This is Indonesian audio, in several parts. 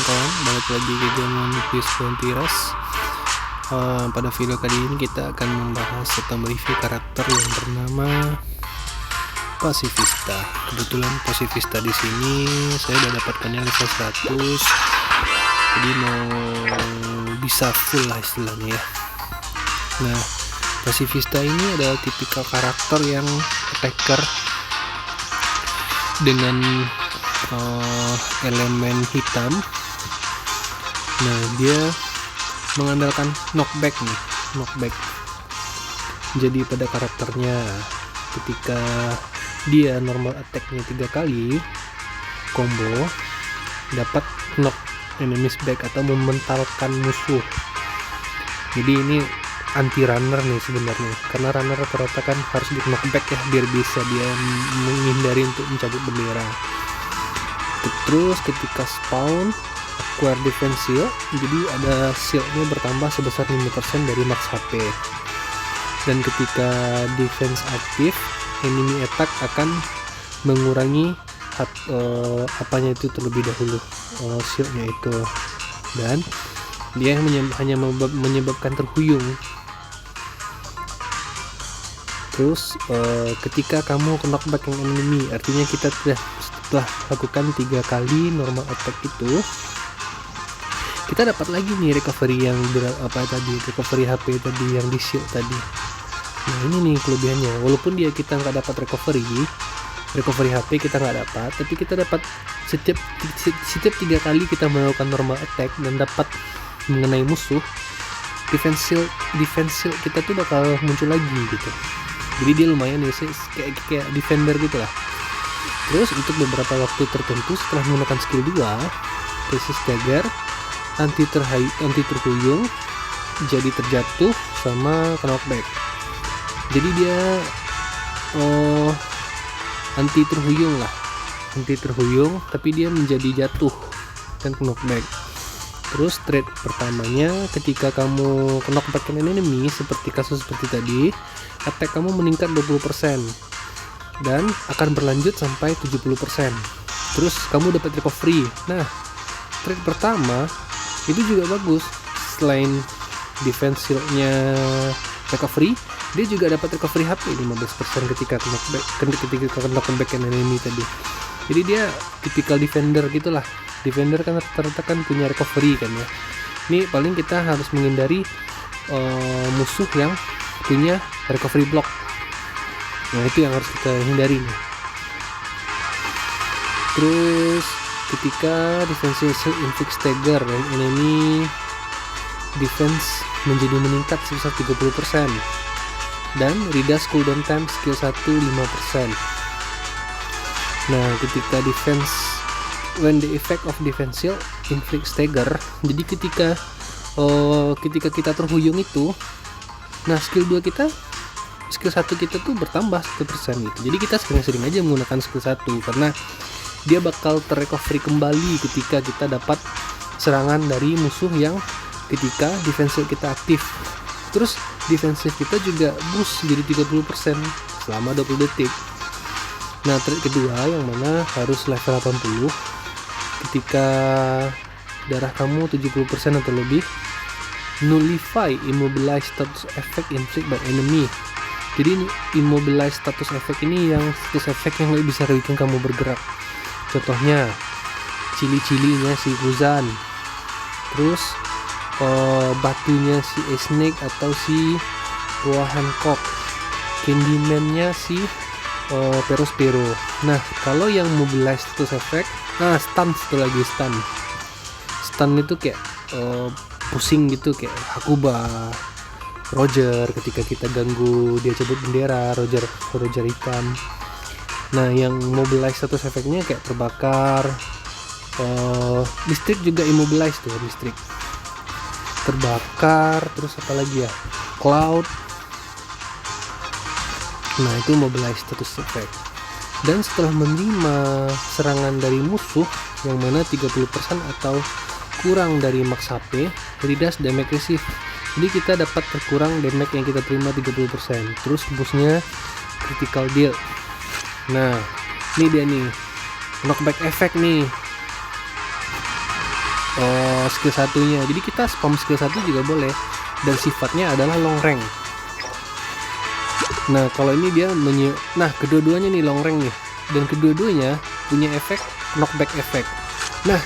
kawan-kawan, balik lagi ke Zaman Quiz Tiras. Pada video kali ini kita akan membahas atau mereview karakter yang bernama Pacifista. Kebetulan Pacifista di sini saya udah dapatkannya level 100, jadi mau bisa full lah istilahnya ya. Nah, Pacifista ini adalah tipikal karakter yang attacker dengan elemen hitam. Nah, dia mengandalkan knockback. Jadi pada karakternya, ketika dia normal attack-nya 3 kali combo, dapat knock enemies back atau mementalkan musuh. Jadi ini anti runner nih sebenarnya, karena runner rata-rata kan harus di knockback ya, biar bisa dia menghindari untuk mencabut bendera. Terus ketika spawn acquire defense shield, jadi ada shieldnya bertambah sebesar 5% dari max HP. Dan ketika defense aktif, enemy attack akan mengurangi apanya itu terlebih dahulu, shieldnya itu, dan dia hanya menyebabkan terhuyung. Terus ketika kamu knockback yang enemy, artinya kita setelah lakukan 3 kali normal attack itu, kita dapat lagi nih recovery yang recovery HP tadi yang di shield tadi. Nah, ini nih kelebihannya, walaupun kita nggak dapat recovery HP kita nggak dapat, tapi kita dapat setiap 3 kali kita melakukan normal attack dan dapat mengenai musuh, defense shield kita tuh bakal muncul lagi gitu. Jadi dia lumayan nih, kayak defender gitu lah. Terus untuk beberapa waktu tertentu setelah menggunakan skill 2, resist dagger, anti terhuyung, jadi terjatuh sama knockback. Jadi dia anti terhuyung tapi dia menjadi jatuh dan knockback. Terus trait pertamanya, ketika kamu knockback enemy seperti tadi, attack kamu meningkat 20% dan akan berlanjut sampai 70%. Terus kamu dapat recovery. Nah, trait pertama itu juga bagus. Selain defense shield-nya recovery, dia juga dapat recovery HP 15% ketika knockback enemy tadi. Jadi dia tipikal defender gitulah. Defender kan rata-rata kan punya recovery kan ya. Ini paling kita harus menghindari musuh yang punya recovery block. Nah, itu yang harus kita hindari nih. Terus ketika defensive inflict stagger dan enemy defense menjadi meningkat sebesar 30%, dan reduce cooldown time skill 1 5%. Nah, ketika defense when the effect of defense shield inflict stagger, jadi ketika kita terhuyung itu, nah skill 1 kita tuh bertambah 1% gitu. Jadi kita sering-sering aja menggunakan skill 1 karena dia bakal terrecovery kembali ketika kita dapat serangan dari musuh yang ketika defense shield kita aktif. Terus defensive kita juga boost jadi 30% selama 20 detik. Nah, trait kedua yang mana harus level 80, ketika darah kamu 70% atau lebih, nullify immobilize status effect inflict by enemy. Jadi immobilize status effect ini yang status effect yang lebih bisa bikin kamu bergerak. Contohnya cili-cilinya si Guzan, terus batunya si Snake atau si Boa Hancock, Candyman-nya si Perospero. Nah, kalau yang mobilize status effect, stun itu kayak pusing gitu, kayak Hakuba, Roger ketika kita ganggu dia cabut bendera, Roger hitam. Nah, yang mobilize status effect-nya kayak terbakar, listrik juga immobilize tuh, listrik terbakar, terus apa lagi ya, cloud. Nah, itu mobilize status effect. Dan setelah menerima serangan dari musuh yang mana 30% atau kurang dari max HP, reduce damage receive. Jadi kita dapat berkurang damage yang kita terima 30%. Terus boostnya critical deal. Nah, ini dia nih knockback effect nih. skill satunya. Jadi kita spam skill 1 juga boleh, dan sifatnya adalah long rank. Nah kalau ini dia nah kedua-duanya nih long rank nih, dan kedua-duanya punya efek knockback effect. Nah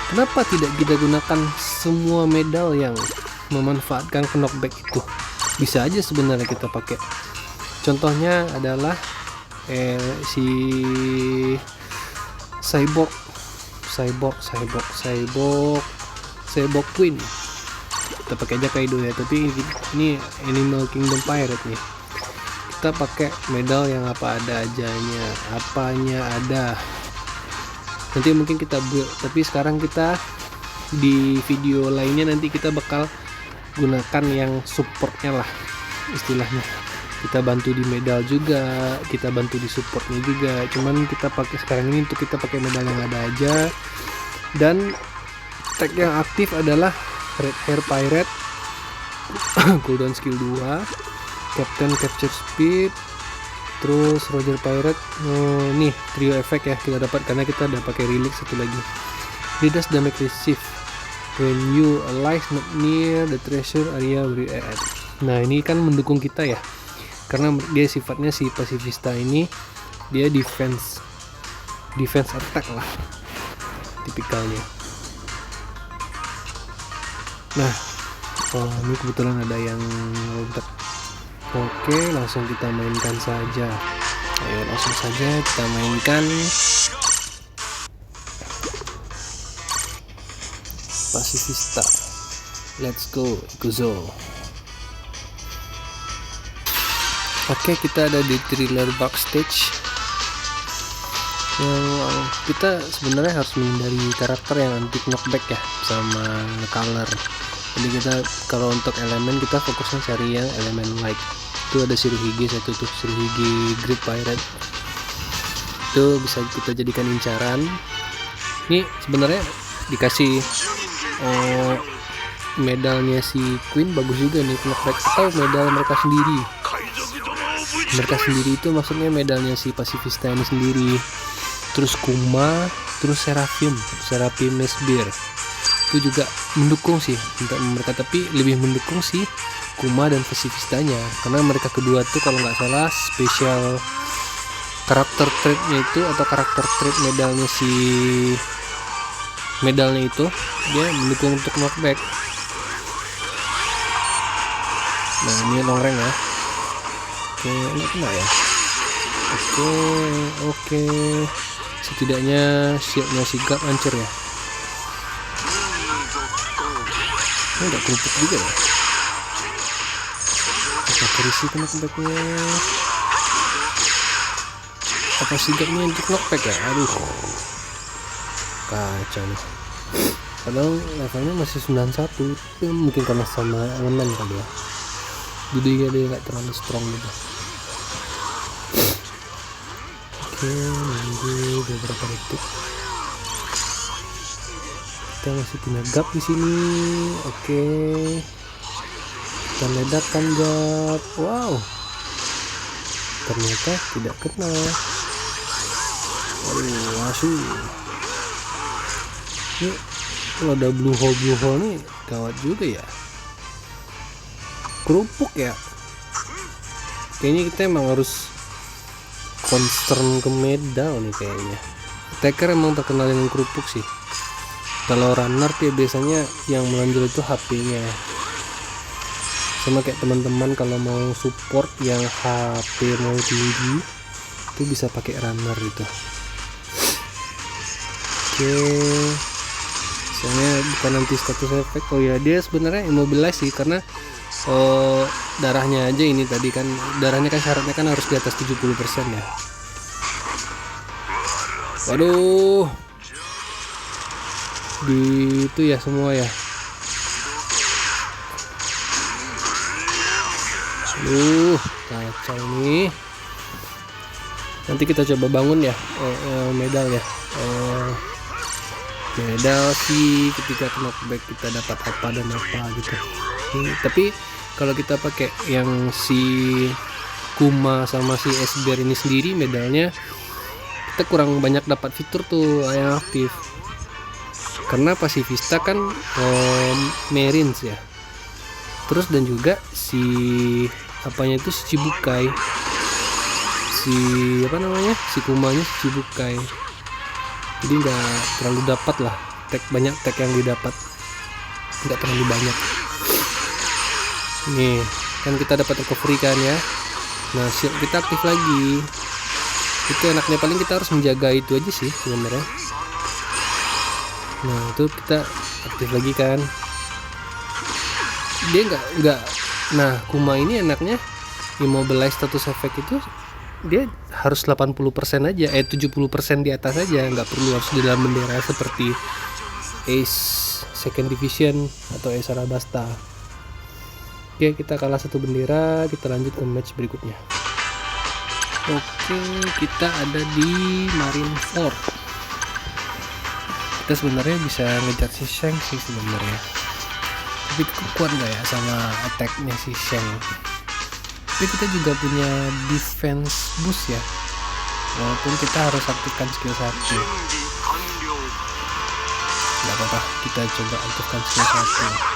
kenapa tidak kita gunakan semua medal yang memanfaatkan knockback itu? Bisa aja sebenarnya kita pakai. Contohnya adalah si Cyborg Queen. Kita pakai aja Kaido ya, tapi ini Animal Kingdom Pirate nih. Kita pakai medal yang apa apanya ada. Nanti mungkin kita build, tapi sekarang kita di video lainnya nanti kita bakal gunakan yang supportnya lah istilahnya. Kita bantu di medal juga, kita bantu di supportnya juga. Cuman kita pakai sekarang ini untuk kita pakai medal yang ada aja. Dan tag yang aktif adalah Red Hair Pirate, cooldown skill 2, Captain Capture Speed, terus Roger Pirate. Nih trio efek ya kita dapat karena kita udah pakai relic satu lagi. He does damage receive when you alive not near the treasure area where you at. Nah ini kan mendukung kita ya, karena dia sifatnya si pasifista ini dia defense attack lah tipikalnya. Nah ini kebetulan ada yang loncat. Oke, langsung kita mainkan saja. Ayo langsung saja kita mainkan pasifista. Let's go Ikuzo. Oke, kita ada di thriller backstage. Yang kita sebenarnya harus menghindari karakter yang anti knockback ya, sama color. Jadi kita kalau untuk elemen kita fokusnya cari yang elemen light. Itu ada Shirohige satu tuh, Shirohige Great Pirate. Itu bisa kita jadikan incaran. Ini sebenarnya dikasih medalnya si Queen bagus juga nih, knockback atau medal mereka sendiri. Mereka sendiri itu maksudnya medalnya si pasifista ini sendiri. Terus Kuma, terus Seraphim Mesbir. Itu juga mendukung sih untuk mereka, tapi lebih mendukung si Kuma dan pasifistanya karena mereka kedua tuh kalau nggak salah spesial karakter trait-nya itu atau karakter trait medalnya itu dia mendukung untuk knockback. Nah ini long rank ya. Oke, ini kena ya. Oke. Setidaknya shieldnya sigap hancur ya. Ini nggak kerupuk juga ya. Apa terisi kena knockbacknya? Apa sigapnya untuk knockback ya? Aduh, kacau nih. Padahal levelnya masih 91. Mungkin karena sama elemen kali ya. Jadi dia nggak terlalu strong gitu. Oke, nunggu beberapa detik. Kita masih punya gap di sini. Oke, kita ledakan gap. Wow, ternyata tidak kena. Asu. Ini kalau ada blue hole nih gawat juga ya. Kerupuk ya. Kayaknya kita emang harus concern ke medal nih kayaknya. Attacker emang terkenal dengan kerupuk sih. Kalau runner dia biasanya yang menonjol itu HP-nya. Sama kayak teman-teman kalau mau support yang HP mau tinggi itu bisa pakai runner gitu. Oke. Misalnya bukan anti status efek. Oh ya, dia sebenarnya immobilize sih karena darahnya aja ini tadi kan, darahnya kan syaratnya kan harus di atas 70% ya. Waduh, di itu ya semua ya. Kacau nih. Nanti kita coba bangun ya medal ya. Medal sih ketika knockback kita dapat apa dan apa gitu. Tapi kalau kita pakai yang si Kuma sama si Esber ini sendiri medalnya, kita kurang banyak dapat fitur tuh yang aktif karena pasifista kan Marines ya. Terus dan juga si apanya itu si Chibukai, si apa namanya, si Kumanya si Chibukai, jadi nggak terlalu dapat lah banyak tag yang didapat, nggak terlalu banyak. Nih kan kita dapat recovery kan ya. Nah shield kita aktif lagi, itu enaknya paling kita harus menjaga itu aja sih sebenarnya. Nah itu kita aktif lagi kan, dia nggak. Nah Kuma ini enaknya immobilize status effect itu dia harus 80% aja, 70% di atas aja, nggak perlu harus di dalam bendera seperti Ace Second Division atau Ace Arabasta. Oke, kita kalah satu bendera, kita lanjut ke match berikutnya. Oke, kita ada di Marine Fort. Kita sebenarnya bisa ngejar si Shang sih sebenarnya, tapi kuat nggak ya sama attacknya si Shang. Tapi kita juga punya defense boost ya, walaupun kita harus aktifkan skill 1. Nggak apa-apa, kita coba aktifkan skill 1.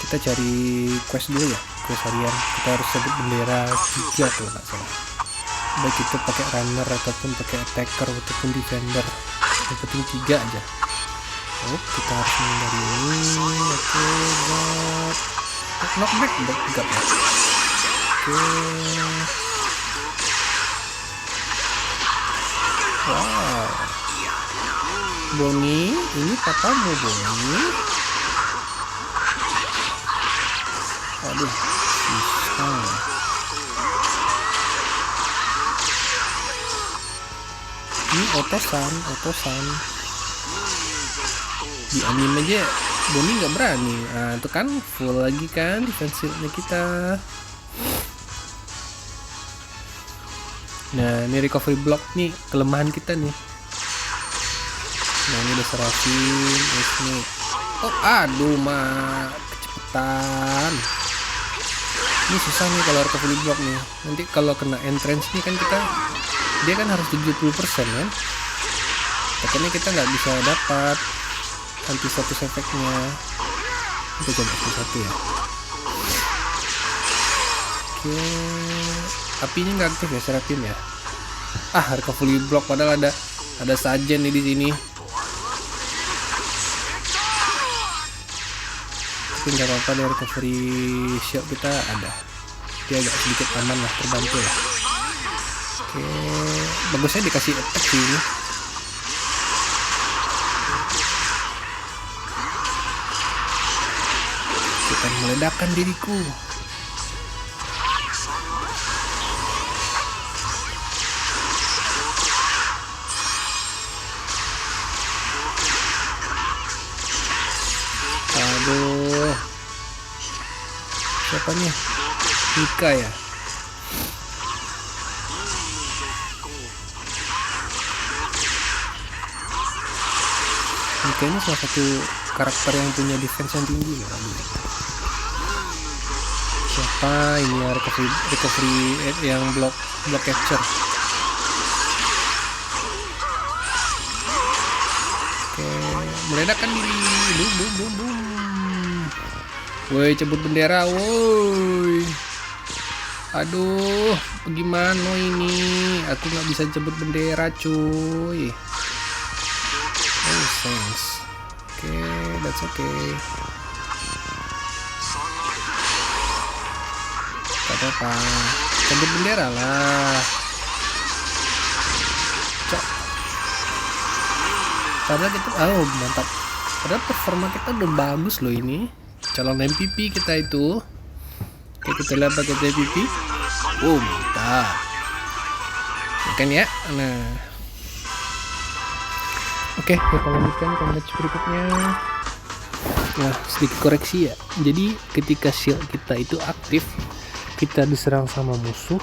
Kita cari quest dulu ya, quest harian. Kita harus sebut bendera 3 kalau nggak salah, baik itu pakai runner ataupun pakai attacker ataupun defender, yang penting 3 aja. Oh kita harus menghindari ini. Oke, knockback ya. Oke, wow, Bonnie, ini papamu Bonnie. Aduh, susah. Ini otosan. Di anime aja Bonnie nggak berani. Nah itu kan full lagi kan defensive-nya kita. Nah ini recovery block nih kelemahan kita nih. Nah ini udah serafin ini. Oh aduh kecepetan. Ini susah nih kalau recovery block nih. Nanti kalau kena entrance nih kan dia kan harus 70% kan. Takutnya kita nggak bisa dapat anti status efeknya. Kita coba satu ya. Oke, apinya nggak aktif ya, serapin ya. Recovery block padahal ada sajen nih di sini. Tapi nggak apa-apa deh, recovery shield kita ada. Dia agak sedikit aman lah, terbantu lah. Oke, bagusnya dikasih attack sih ini. Kita meledakkan diriku. Aduh, siapa nih? Mika ya. Mika ini salah satu karakter yang punya defense yang tinggi ya. Siapa ini ya, recovery yang block capture. Oke, meledakkan diri. Boom. Woi, cabut bendera, woi. Aduh, bagaimana ini? Aku nggak bisa cabut bendera, cuy. Oh, thanks. Oke, that's okay. Gak apa-apa, cabut bendera lah. Cok. Padahal kita, mantap. Padahal performa kita udah bagus loh ini. Calon MVP kita itu. Oke, kita lihat pakai MVP. Oh, mantap. Makan ya. Nah. Oke, kita lanjutkan ke match berikutnya. Nah, sedikit koreksi ya. Jadi ketika shield kita itu aktif, kita diserang sama musuh,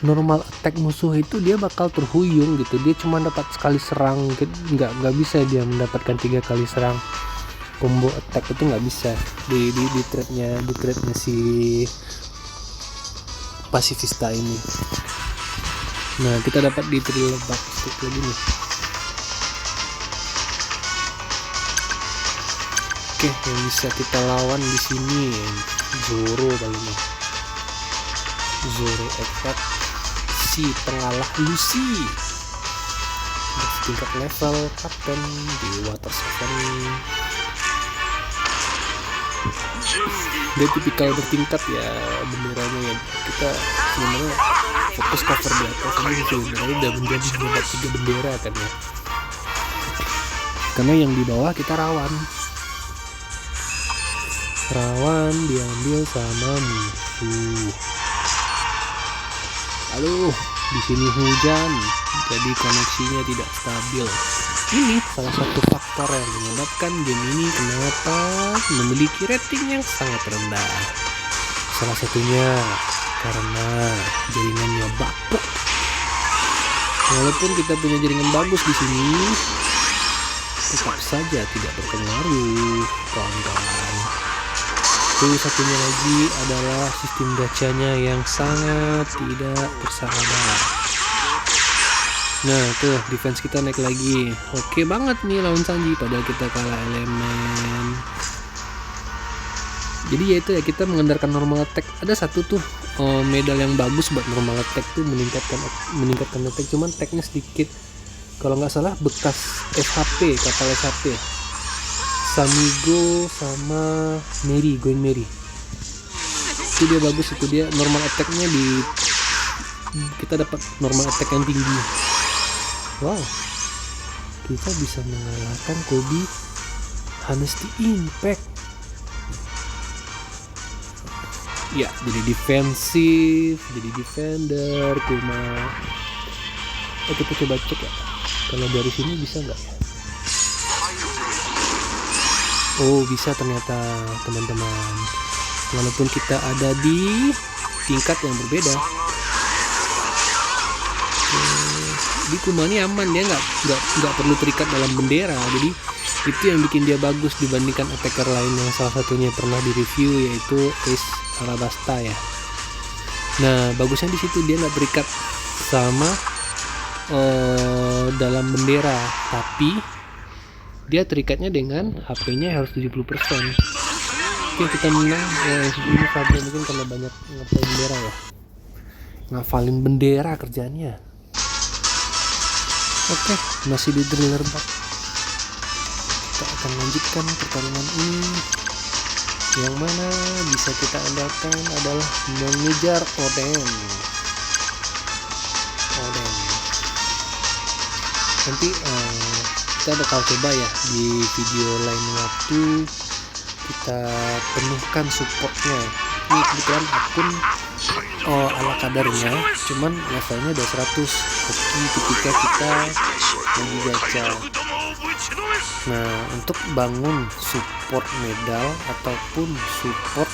normal attack musuh itu dia bakal terhuyung gitu. Dia cuma dapat sekali serang, nggak bisa dia mendapatkan 3 kali serang. Combo attack itu nggak bisa di trade-nya si Pacifista ini. Nah, kita dapat di thriller backstage lagi nih. Oke, yang bisa kita lawan di sini Zoro kali ini. Zoro Effect, si pengalah Lucy. Tingkat level kapten di Water 7. Dia tipikal bertingkat ya benderanya ya. Kita sebenarnya fokus cover di atas ini sebenarnya udah menjadi 3 bendera kan ya. Karena yang di bawah kita rawan diambil sama musuh. Aduh, di sini hujan, jadi koneksinya tidak stabil. Ini salah satu faktor yang menyebabkan game ini kenapa memiliki rating yang sangat rendah. Salah satunya karena jaringannya bapuk. Walaupun kita punya jaringan bagus di sini, tetap saja tidak berpengaruh, kawan-kawan. Itu satunya lagi adalah sistem gachanya yang sangat tidak bersahabat. Nah tuh defense kita naik lagi. Oke banget nih lawan Sanji, padahal kita kalah elemen. Jadi ya itu ya, kita mengandalkan normal attack. Ada satu tuh medal yang bagus buat normal attack tuh, meningkatkan attack, cuman attacknya sedikit. Kalau nggak salah bekas SHP, kapal SHP Samigo sama Going Merry. Itu dia bagus, itu dia normal attacknya kita dapat normal attack yang tinggi. Wow, kita bisa mengalahkan Kobe Honesty Impact. Ya, jadi defensif, jadi defender, cuma kita coba cek ya. Kalau dari sini bisa nggak ya? Oh, bisa ternyata teman-teman. Walaupun kita ada di tingkat yang berbeda. Di Kumani aman, dia nggak perlu terikat dalam bendera. Jadi itu yang bikin dia bagus dibandingkan attacker lain yang salah satunya pernah direview, yaitu Ace Alabasta ya. Nah bagusnya di situ dia nggak terikat sama dalam bendera, tapi dia terikatnya dengan HP-nya harus 70%. Oke, kita menang ya. Ini Fabio mungkin karena banyak ngapalin bendera ya, ngafalin bendera kerjaannya. Oke, masih di thriller bak. Kita akan lanjutkan pertarungan ini. Yang mana bisa kita andalkan adalah mengejar Oden. Nanti kita bakal coba ya di video lain waktu kita penuhkan supportnya. Ini kebetulan akun ala kadarnya, cuman levelnya udah 100 ketika kita lagi gacha. Nah, untuk bangun support medal ataupun support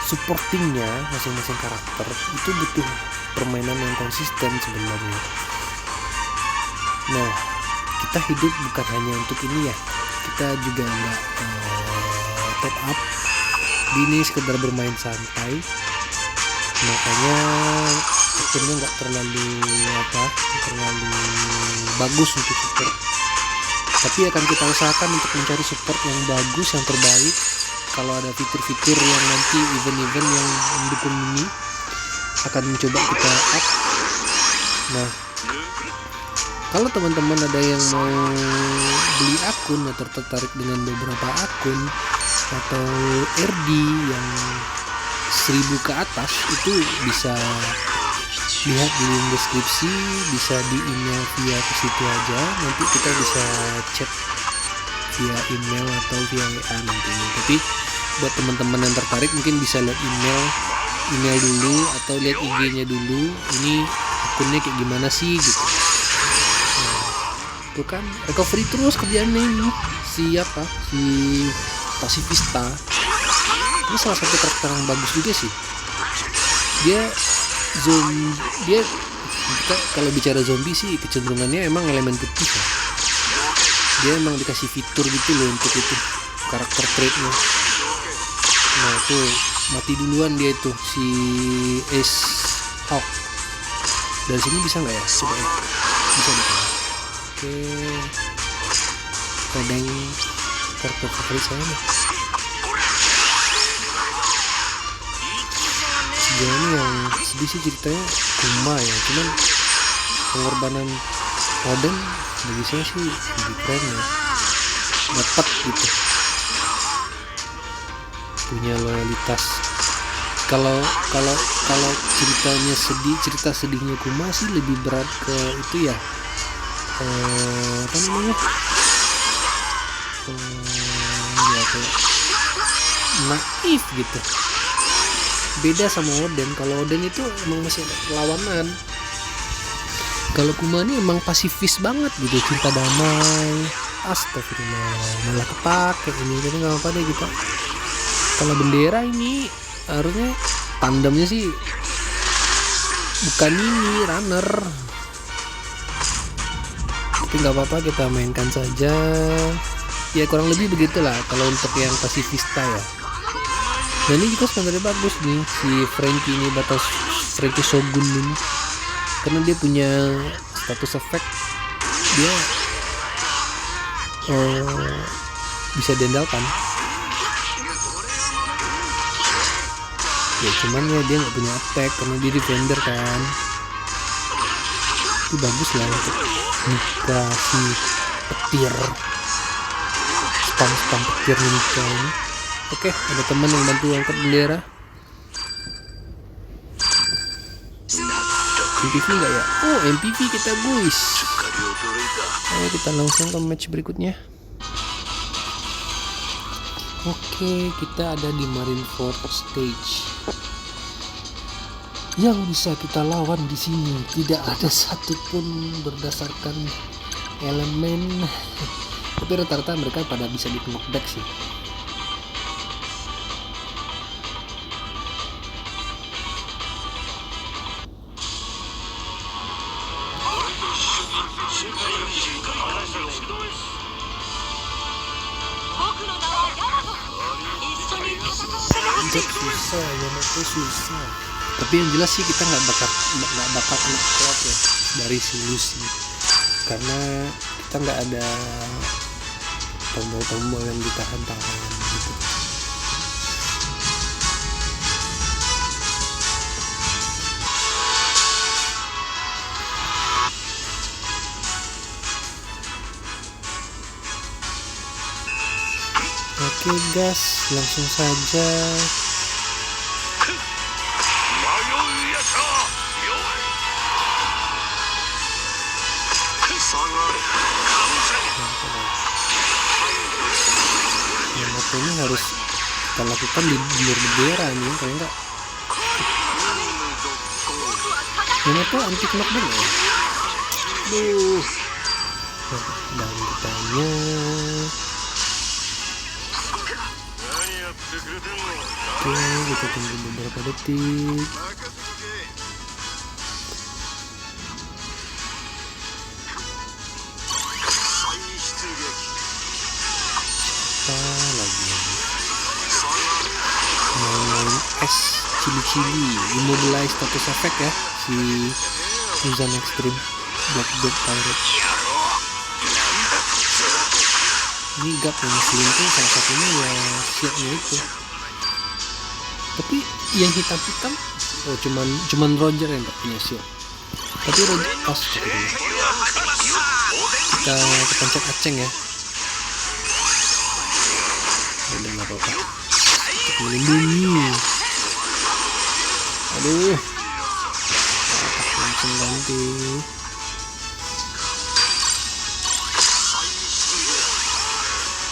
supportingnya masing-masing karakter itu butuh permainan yang konsisten sebenarnya. Nah, kita hidup bukan hanya untuk ini ya, kita juga nggak top up, ini sekedar bermain santai. Makanya akhirnya nggak terlalu bagus untuk support, tapi akan kita usahakan untuk mencari support yang bagus, yang terbaik. Kalau ada fitur-fitur yang nanti event-event yang mendukung ini akan mencoba kita up. Nah, kalau teman-teman ada yang mau beli akun atau tertarik dengan beberapa akun atau RD yang 1000 ke atas, itu bisa lihat di link deskripsi, bisa di email via ke situ aja. Nanti kita bisa chat via email atau via WA nantinya. Tapi buat teman-teman yang tertarik mungkin bisa lihat email dulu atau lihat IG-nya dulu. Ini akunnya kayak gimana sih gitu. Itu kan recovery terus kerjaannya ini. Si Pacifista ini salah satu karakter yang bagus juga sih. Dia kita kalau bicara zombie sih kecenderungannya emang elemen putih ya. Dia emang dikasih fitur gitu loh untuk itu karakter trait-nya. Nah itu mati duluan dia itu si Ace Hawk. Dari sini bisa nggak ya? Coba ya. Bisa deh. Oke. Pedeng karakter favorit saya nih. Sejauh ini yang sedih sih ceritanya Kuma ya, cuman pengorbanan Oden bagi saya sih lebih keren ya, dapat gitu, punya loyalitas. Kalau ceritanya sedih, cerita sedihnya Kuma sih lebih berat ke itu ya, apa namanya, ya kayak naif gitu. Beda sama Oden. Kalau Oden itu emang masih ada perlawanan. Kalau Kuma ini emang pasifis banget gitu, cinta damai. Astagfirullah, malah kepake ini. Jadi nggak apa-apa deh kita. Kalau bendera ini harusnya tandemnya sih bukan ini runner. Tapi nggak apa-apa, kita mainkan saja. Ya kurang lebih begitulah kalau untuk yang pasifista ya. Dan ini juga sebenarnya bagus nih si Franky ini, batas Franky Shogun ini, karena dia punya status efek, dia bisa diandalkan ya. Cuman ya dia nggak punya attack karena dia defender kan. Itu bagus lah untuk Nika si petir, spam petir Nika ini. Oke, ada teman yang bantu angkat bendera. MPV nggak ya? Oh, MPV kita guys. Ayo kita langsung ke match berikutnya. Oke, kita ada di Marineford Stage. Yang bisa kita lawan di sini tidak ada satupun berdasarkan elemen. Tapi rata-rata mereka pada bisa di knockback sih. Susah, Yamato susah. Tapi yang jelas sih kita nggak bakal kena kuat ya dari si Lucy, karena kita nggak ada tombol-tombol yang ditahan-tahan gitu. Oke gas, langsung saja. Yamato ini harus kita lakukan di luar bendera nih, kayak enggak. Yamato anti knockdown ya. Aduh. Dan kitanya. Oke, kita tunggu beberapa detik. Apa lagi? Main es cili-cili, immobilize status effect ya si Muzan Extreme Black Dog Pirate. Ini gap yang muslim tuh salah satunya ya shieldnya itu. Tapi yang hitam-hitam oh cuman Roger yang gak punya shield. Tapi Roger pas gitu. Kita pencet aceng ya. Udah nggak apa-apa. Untuk melindungi. Aduh. Langsung ganti.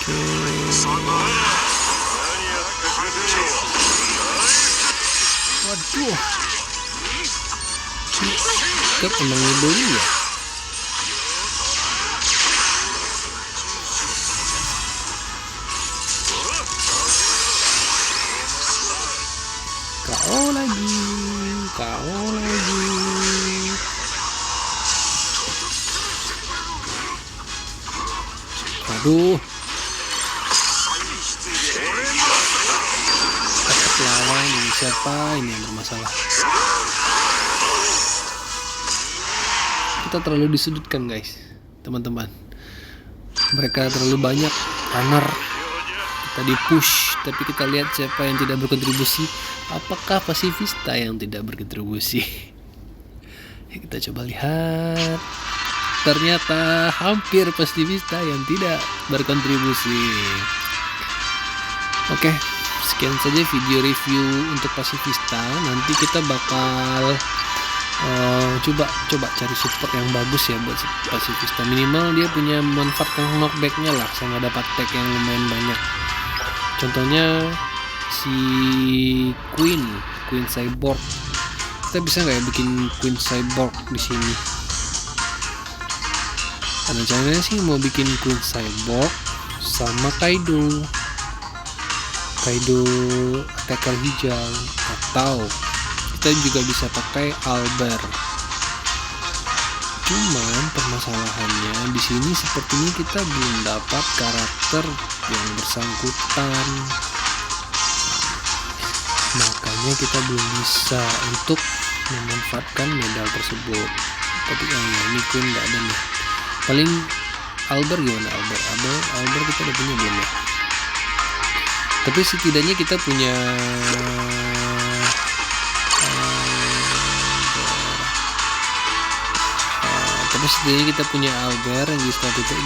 Oke. Waduh. Kayak emang nyebelin ya. KO lagi. Aduh. Dapat lawan. siapa ini yang bermasalah. Kita terlalu disudutkan guys, teman-teman. Mereka terlalu banyak runner, kita di push, tapi kita lihat siapa yang tidak berkontribusi. Apakah Pasifista yang tidak berkontribusi? Kita coba lihat. Ternyata hampir Pasifista yang tidak berkontribusi. Oke, sekian saja video review untuk Pasifista. Nanti kita bakal coba cari support yang bagus ya buat Pasifista. Minimal dia punya memanfaatkan knockbacknya lah, sama dapat tag yang lumayan banyak. Contohnya si Queen Cyborg. Kita bisa nggak ya bikin Queen Cyborg di sini? Rencananya sih mau bikin Queen Cyborg sama Kaido attacker hijau, atau kita juga bisa pakai Albert. Cuman permasalahannya di sini sepertinya kita belum dapat karakter yang bersangkutan, makanya kita belum bisa untuk memanfaatkan medal tersebut. Tapi ini Queen nggak ada nih. Paling Albert gimana? Albert kita udah punya belum ya? Tapi setidaknya kita punya Albert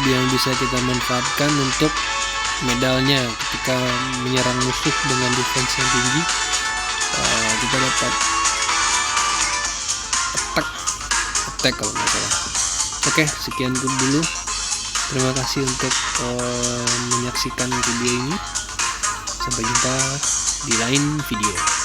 yang bisa kita manfaatkan untuk medalnya ketika menyerang musuh dengan defense yang tinggi. Kita dapat attack kalau nggak salah. Oke, sekian dulu. Terima kasih untuk menyaksikan video ini. Sampai jumpa di lain video.